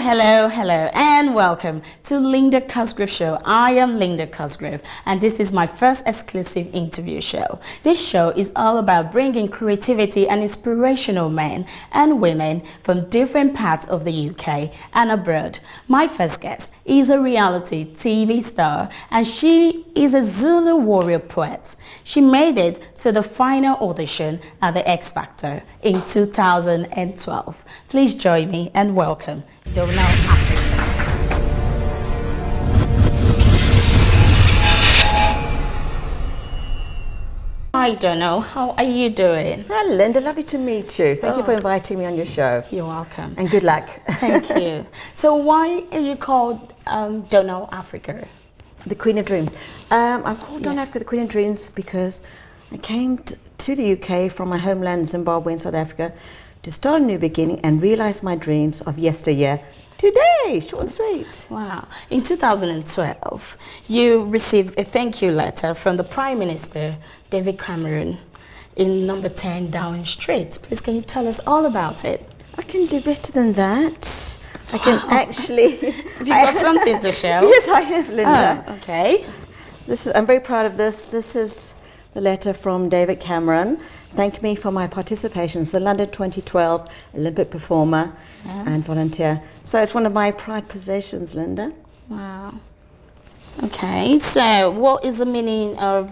Hello, and welcome to Linda Cosgrove Show. I am Linda Cosgrove, and this is my first exclusive interview show. This show is all about bringing creativity and inspirational men and women from different parts of the UK and abroad. My first guest is a reality TV star, and she is a Zulu warrior poet. She made it to the final audition at the X Factor in 2012. Please join me and welcome Donna, Africa. Hi Donna, how are you doing? Hi Linda, lovely to meet you. Thank you for inviting me on your show. You're welcome. And good luck. Thank you. So why are you called Donna, Africa? The Queen of Dreams. I'm called Donna Africa, the Queen of Dreams, because I came to the UK from my homeland Zimbabwe in South Africa to start a new beginning and realize my dreams of yesteryear today. Short and sweet. Wow. In 2012, you received a thank you letter from the Prime Minister, David Cameron, in number 10 Downing Street. Please, can you tell us all about it? I can do better than that. I can actually... Have you got something to share? Yes, I have, Linda. Oh, okay. I'm very proud of this. This is the letter from David Cameron. Thank me for my participation as the London 2012 Olympic performer and volunteer. So it's one of my pride possessions, Linda. Wow. Okay, so what is the meaning of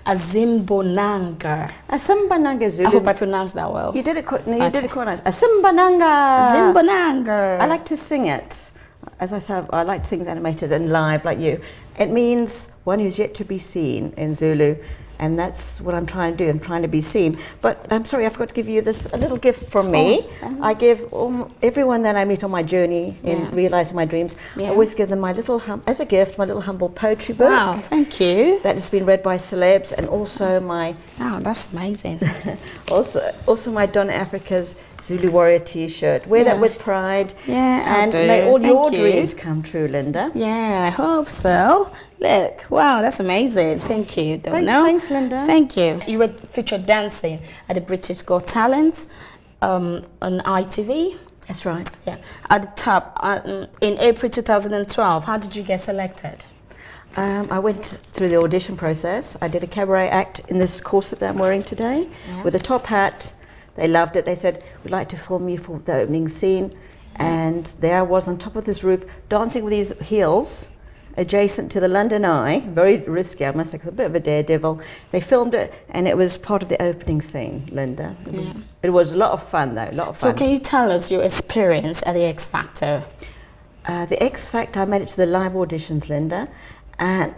Azimbonanga? Azimbonanga Zulu. I hope I pronounced that well. You did it quite nice. Azimbonanga. Azimbonanga. I like to sing it. As I said, I like things animated and live like you. It means one who's yet to be seen in Zulu. And that's what I'm trying to do. I'm trying to be seen. But I'm sorry, I forgot to give you a little gift from me. I give everyone that I meet on my journey in realizing my dreams, I always give them as a gift, my little humble poetry book. Wow, thank you. That has been read by celebs, and also my... Wow, that's amazing. also my Donna Africa's Zulu Warrior T-shirt. Wear that with pride. Yeah, and may all your dreams come true, Linda. Yeah, I hope so. Look, wow, that's amazing. Thank you, Donna. Thanks, Linda. Thank you. You were featured dancing at the British Got Talent on ITV. That's right. Yeah, at the top in April 2012. How did you get selected? I went through the audition process. I did a cabaret act in this corset that I'm wearing today with a top hat. They loved it. They said, we'd like to film you for the opening scene. And there I was on top of this roof, dancing with these heels, adjacent to the London Eye. Very risky, I must say, 'cause I'm a bit of a daredevil. They filmed it, and it was part of the opening scene, Linda. It was a lot of fun, though, a lot of fun. So can you tell us your experience at the X Factor? The X Factor, I made it to the live auditions, Linda. And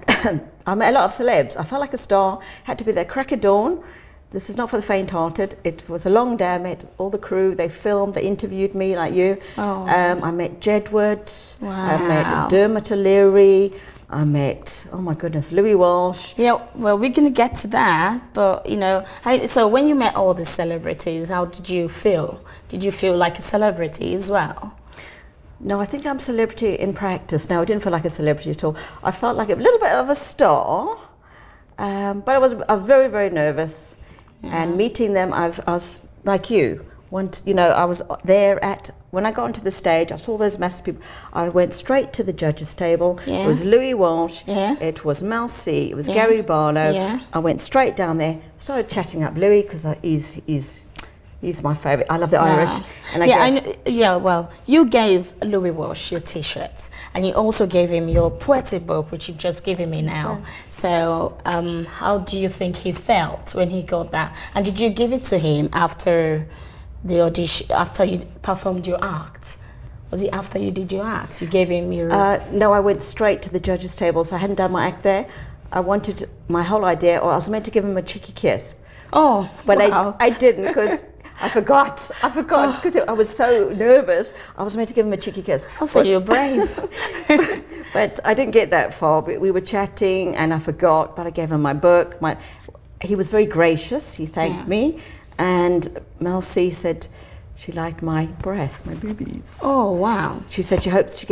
I met a lot of celebs. I felt like a star. Had to be there crack of dawn. This is not for the faint-hearted. It was a long day. I met all the crew. They filmed, they interviewed me like you. I met Jedward. Wow. I met Dermot O'Leary. I met, oh my goodness, Louis Walsh. Yeah, well, we're going to get to that. But, you know, so when you met all the celebrities, how did you feel? Did you feel like a celebrity as well? No, I think I'm a celebrity in practice. No, I didn't feel like a celebrity at all. I felt like a little bit of a star. But I was very, very nervous. And meeting them, I was like you. I was there when I got onto the stage, I saw those massive people. I went straight to the judges' table. It was Louis Walsh. It was Mel C. It was Gary Barlow. I went straight down there, started chatting up Louis because he's my favourite. I love the Irish. And well, you gave Louis Walsh your T-shirt, and you also gave him your poetry book, which you've just given me now. So, how do you think he felt when he got that? And did you give it to him after the audition, after you performed your act? Was it after you did your act? You gave him your... No, I went straight to the judges' table, so I hadn't done my act there. I wanted my whole idea, or I was meant to give him a cheeky kiss. Oh, but wow. I didn't, because... I forgot because I was so nervous. I was meant to give him a cheeky kiss. Oh, so you're brave. but I didn't get that far. But we were chatting and I forgot, but I gave him my book. He was very gracious. He thanked me. And Mel C said she liked my breasts, my boobies. Oh, wow. She said she hopes she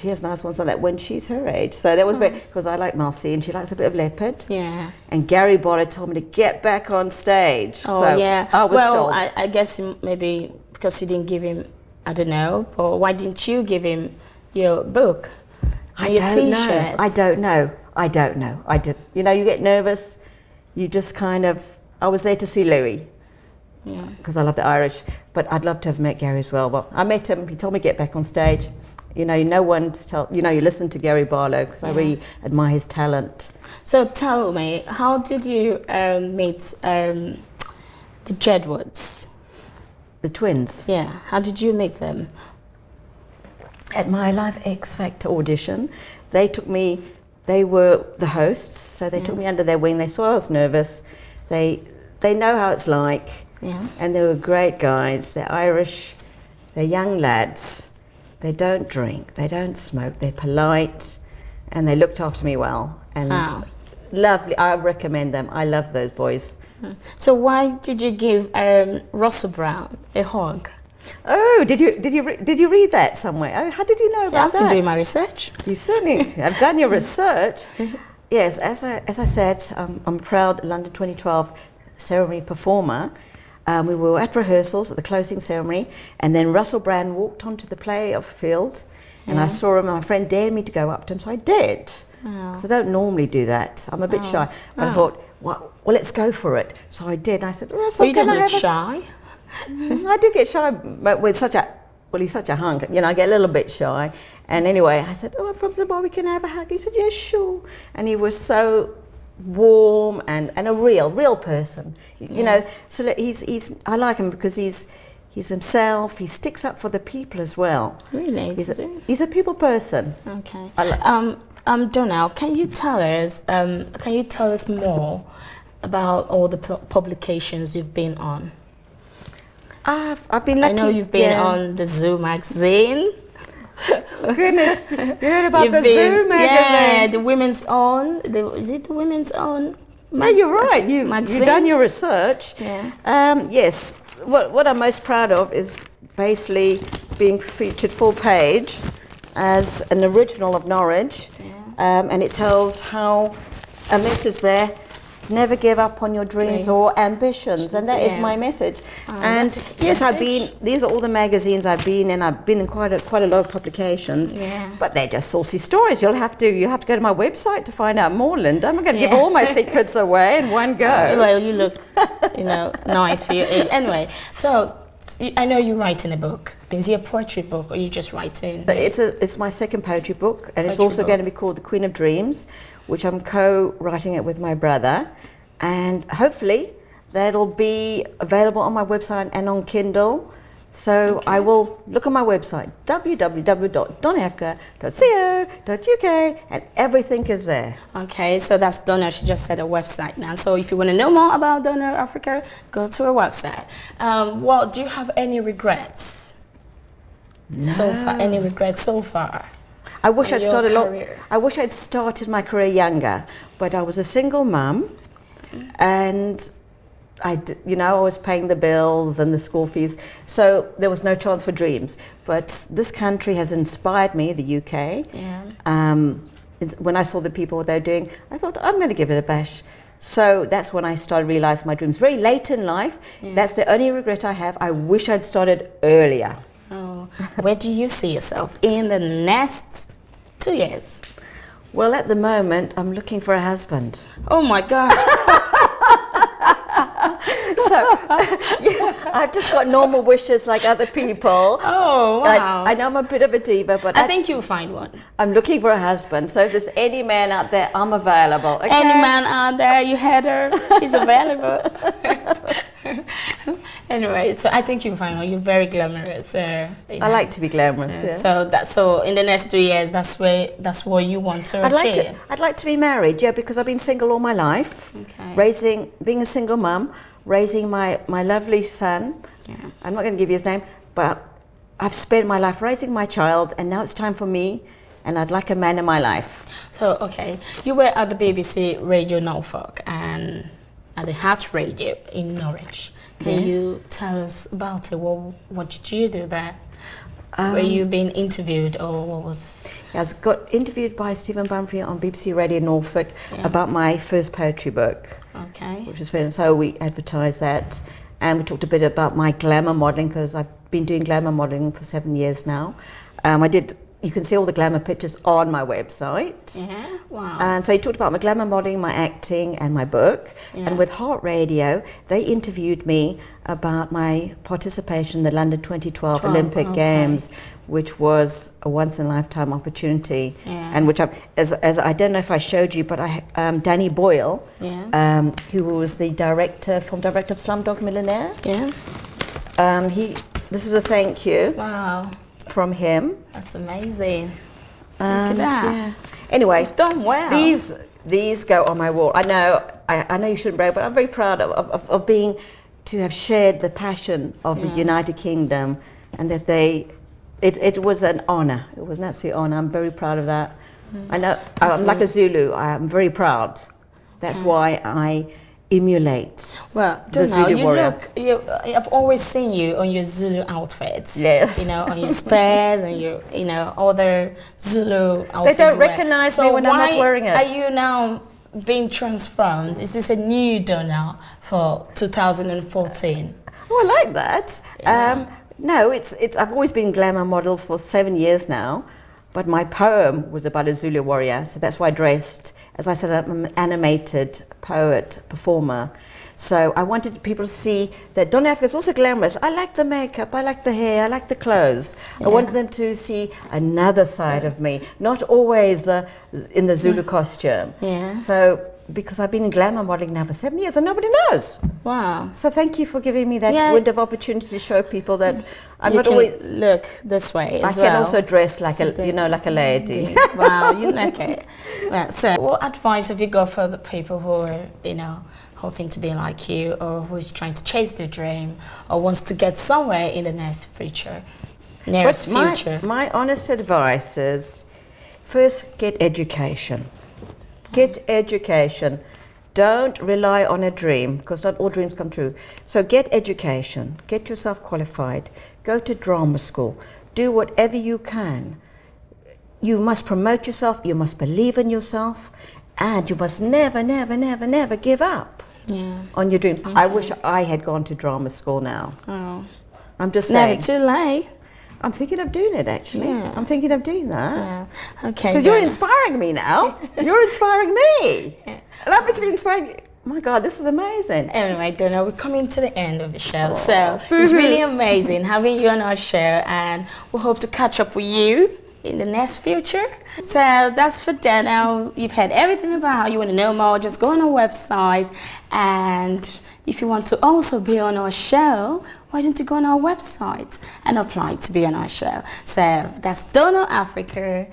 has nice ones like that when she's her age. So that was very, because I like Mel C and she likes a bit of leopard. Yeah. And Gary Barlow told me to get back on stage. Oh, so yeah. I was told. I guess maybe because you didn't give him I don't know, but why didn't you give him your book? I Your don't know. t-shirt? I don't know. I don't know. I did. You know, you get nervous. You just kind of. I was there to see Louis. Yeah. Because I love the Irish. But I'd love to have met Gary as well. Well, I met him. He told me to get back on stage. You know, no one to tell. You know, you listen to Gary Barlow because I really admire his talent. So tell me, how did you meet the Jedwoods? The twins. Yeah. How did you meet them? At my Live X Factor audition, they took me. They were the hosts, so they took me under their wing. They saw I was nervous. They know how it's like, and they were great guys. They're Irish, they're young lads. They don't drink, they don't smoke. They're polite, and they looked after me well. And lovely. I recommend them. I love those boys. So why did you give Russell Brown a hug? Oh, did you read that somewhere? Oh, how did you know about that? I've been doing my research. You certainly have done your research. Yes, as I said, I'm a proud London 2012 ceremony performer. We were at rehearsals at the closing ceremony, and then Russell Brand walked onto the playoff field, and I saw him, and my friend dared me to go up to him, so I did. Because I don't normally do that. I'm a bit shy. But I thought, well, let's go for it. So I did. I said, Russell, you don't look shy. I do get shy, but with he's such a hunk, you know, I get a little bit shy. And anyway, I said, I'm from Zimbabwe, can I have a hug? He said, yeah, sure. And he was so warm and a real person, you know. So I like him because he's himself. He sticks up for the people as well. Really? He's a people person. Okay. Donna, can you tell us more about all the publications you've been on? I've been lucky. I know you've been on the Zoo magazine. Goodness, you heard about the Zoo magazine? Yeah, the Women's Own. Is it the Women's Own? Yeah, you're right. You've done your research. Yeah. Yes. What I'm most proud of is basically being featured full page as an original of Norwich, and it tells how a message there. Never give up on your dreams or ambitions, and that is my message. And yes, these are all the magazines I've been in. I've been in quite a lot of publications, but they're just saucy stories. You have to go to my website to find out more, Linda. I'm not going to give all my secrets away in one go. Well, you look, nice for your age. Anyway, so I know you're writing a book. Is it a poetry book, or you just writing? It's my second poetry book, and it's also going to be called The Queen of Dreams, which I'm co-writing it with my brother, and hopefully that'll be available on my website and on Kindle. So I will look on my website, www.donnaafrica.co.uk, and everything is there. Okay, so that's Donna. She just said a website now. So if you want to know more about Donna Africa, go to her website. Well, do you have any regrets? No. So far, any regrets so far? I wish I'd started my career younger, but I was a single mum, and I was paying the bills and the school fees, so there was no chance for dreams. But this country has inspired me, the UK. When I saw the people what they're doing, I thought, I'm going to give it a bash. So that's when I started realizing my dreams. Very late in life, that's the only regret I have. I wish I'd started earlier. Oh, where do you see yourself in the next 2 years? Well, at the moment, I'm looking for a husband. Oh my God. So, I've just got normal wishes like other people. Oh, wow. I know I'm a bit of a diva, but I think you'll find one. I'm looking for a husband. So if there's any man out there, I'm available. Okay? Any man out there, you had her, she's available. Anyway, so I think you'll find one. You're very glamorous. I like to be glamorous. So in the next 3 years, that's what you want to achieve. I'd like to be married, because I've been single all my life. Okay. Being a single mum, raising my lovely son. I'm not going to give you his name, but I've spent my life raising my child, and now it's time for me, and I'd like a man in my life. So, okay, you were at the BBC Radio Norfolk and at the Heart Radio in Norwich. Can you tell us about it? What did you do there? Were you being interviewed, or what was? I got interviewed by Stephen Bumfrey on BBC Radio Norfolk about my first poetry book. Okay. Which was fun. So we advertised that, and we talked a bit about my glamour modelling, because I've been doing glamour modeling for 7 years now. You can see all the glamour pictures on my website. Yeah, wow. And so he talked about my glamour modeling, my acting, and my book. Yeah. And with Heart Radio, they interviewed me about my participation in the London 2012 Olympic Games, which was a once-in-a-lifetime opportunity. Yeah. And which as I don't know if I showed you, but Danny Boyle, who was the director of Slumdog Millionaire. Yeah. This is a thank you. Wow. From him. That's amazing. Look at that. Yeah. Anyway, you've done well. These go on my wall. I know you shouldn't brag, but I'm very proud to have shared the passion of the United Kingdom, and that it was an honour. It was an absolute honour. I'm very proud of that. I know I'm like a Zulu. I'm very proud. That's why I emulate the Zulu warrior. I've always seen you on your Zulu outfits. Yes. You know, on your spares and your, other Zulu outfits. They don't recognise me when I'm not wearing it. Are you now being transformed? Is this a new Donna for 2014? Oh, I like that. Yeah. No, I've always been glamour model for 7 years now, but my poem was about a Zulu warrior, so that's why I dressed. As I said, I'm an animated poet, performer. So I wanted people to see that Donna Africa is also glamorous. I like the makeup, I like the hair, I like the clothes. I wanted them to see another side of me, not always in the Zulu costume. Yeah. So, because I've been in glamour modeling now for 7 years and nobody knows. Wow. So thank you for giving me that window of opportunity to show people that I'm you not can always look this way as I well. can also dress like like a lady. Wow, you like it. Well, so what advice have you got for the people who are, hoping to be like you, or who's trying to chase their dream, or wants to get somewhere in the nearest future? My honest advice is, first, get education. Get education. Don't rely on a dream, because not all dreams come true. So get education, get yourself qualified, go to drama school, do whatever you can. You must promote yourself, you must believe in yourself, and you must never, never, never, never give up on your dreams. I wish I had gone to drama school now. Oh. I'm just saying. Never too late. I'm thinking of doing it, actually. Yeah. I'm thinking of doing that. Yeah. Okay. Because you're inspiring me now. You're inspiring me. Yeah. Allow me to be inspiring you. My God, this is amazing. Anyway, Donna, we're coming to the end of the show. So it's really amazing having you on our show, and we hope to catch up with you in the next future. So that's for Donna. You've heard everything about how you want to know more. Just go on our website, and if you want to also be on our show, why don't you go on our website and apply to be on our show? So that's Donna Africa.